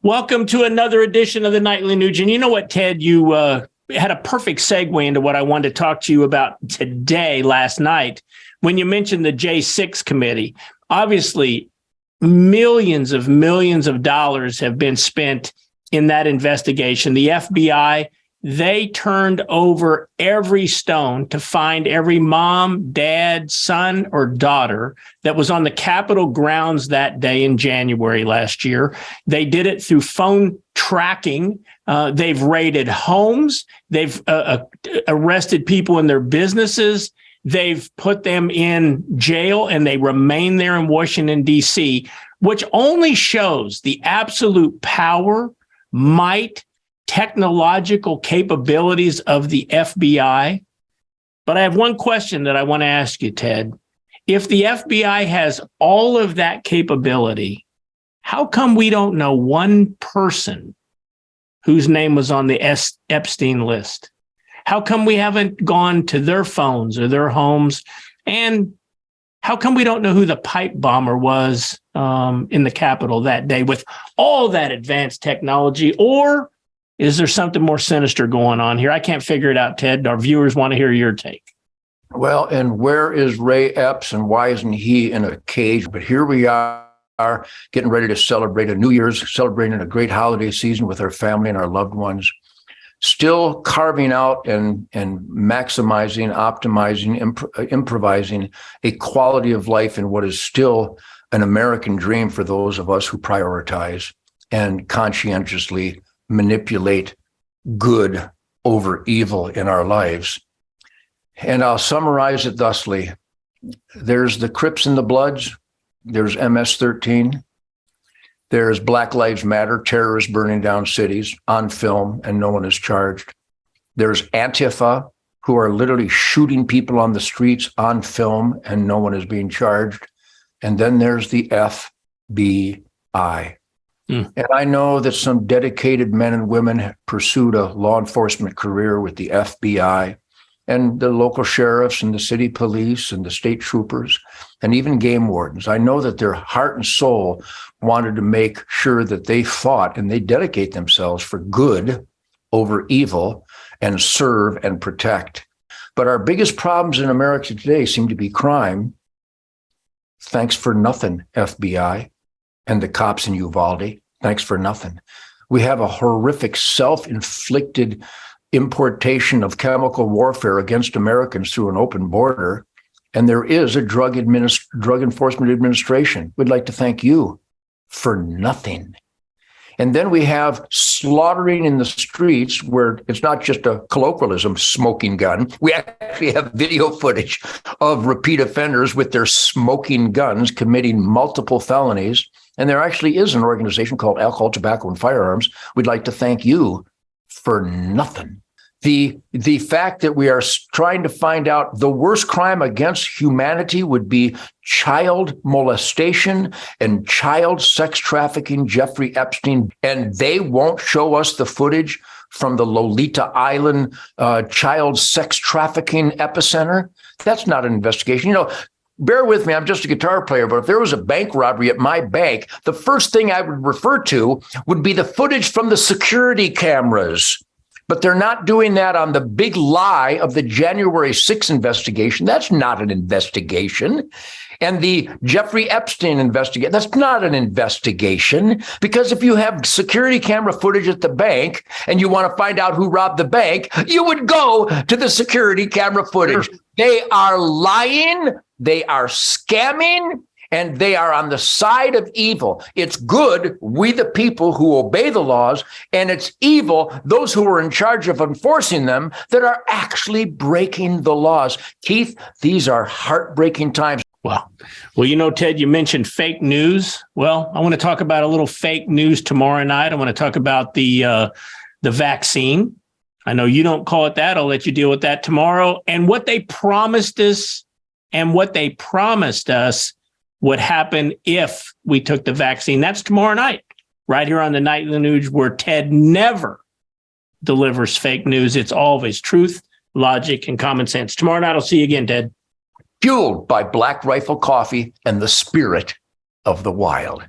Welcome to another edition of the Nightly News. And you know what, Ted? You had a perfect segue into what I wanted to talk to you about today, last night, when you mentioned the J6 committee. Obviously, millions of dollars have been spent in that investigation. The FBI, they turned over every stone to find every mom, dad, son, or daughter that was on the Capitol grounds that day in January last year. They did it through phone tracking. They've raided homes. They've arrested people in their businesses. They've put them in jail, and they remain there in Washington, D.C., which only shows the absolute power, might, technological capabilities of the FBI. But I have one question that I want to ask you, Ted. If the FBI has all of that capability, how come we don't know one person whose name was on the Epstein list? How come we haven't gone to their phones or their homes? And how come we don't know who the pipe bomber was in the Capitol that day with all that advanced technology? Or is there something more sinister going on here? I can't figure it out, Ted. Our viewers want to hear your take. Well, and where is Ray Epps, and why isn't he in a cage? But here we are getting ready to celebrate a New Year's, celebrating a great holiday season with our family and our loved ones, still carving out and maximizing, optimizing, improvising a quality of life in what is still an American dream for those of us who prioritize and conscientiously manipulate good over evil in our lives. And I'll summarize it thusly. There's the Crips and the Bloods. There's MS-13. There's Black Lives Matter, terrorists burning down cities on film, and no one is charged. There's Antifa, who are literally shooting people on the streets on film, and no one is being charged. And then there's the FBI. And I know that some dedicated men and women have pursued a law enforcement career with the FBI and the local sheriffs and the city police and the state troopers and even game wardens. I know that their heart and soul wanted to make sure that they fought and they dedicate themselves for good over evil and serve and protect. But our biggest problems in America today seem to be crime. Thanks for nothing, FBI and the cops in Uvalde. Thanks for nothing. We have a horrific self-inflicted importation of chemical warfare against Americans through an open border. And there is a Drug Enforcement Administration. We'd like to thank you for nothing. And then we have slaughtering in the streets where it's not just a colloquialism, smoking gun. We actually have video footage of repeat offenders with their smoking guns committing multiple felonies. And there actually is an organization called Alcohol, Tobacco, and Firearms. We'd like to thank you for nothing. The fact that we are trying to find out the worst crime against humanity would be child molestation and child sex trafficking, Jeffrey Epstein, and they won't show us the footage from the Lolita Island child sex trafficking epicenter. That's not an investigation. You know, bear with me, I'm just a guitar player, but if there was a bank robbery at my bank, the first thing I would refer to would be the footage from the security cameras. But they're not doing that on the big lie of the January 6th investigation. That's not an investigation. And the Jeffrey Epstein investigation, that's not an investigation. Because if you have security camera footage at the bank and you want to find out who robbed the bank, you would go to the security camera footage. They are lying, they are scamming, and they are on the side of evil. It's good, we the people who obey the laws, and it's evil, those who are in charge of enforcing them, that are actually breaking the laws. Keith, these are heartbreaking times. Well, you know, Ted, you mentioned fake news. Well, I want to talk about a little fake news tomorrow night. I want to talk about the vaccine. I know you don't call it that. I'll let you deal with that tomorrow. And what they promised us and what they promised us would happen if we took the vaccine. That's tomorrow night, right here on the Nightly News, where Ted never delivers fake news. It's always truth, logic, and common sense. Tomorrow night, I'll see you again, Ted. Fueled by Black Rifle Coffee and the spirit of the wild.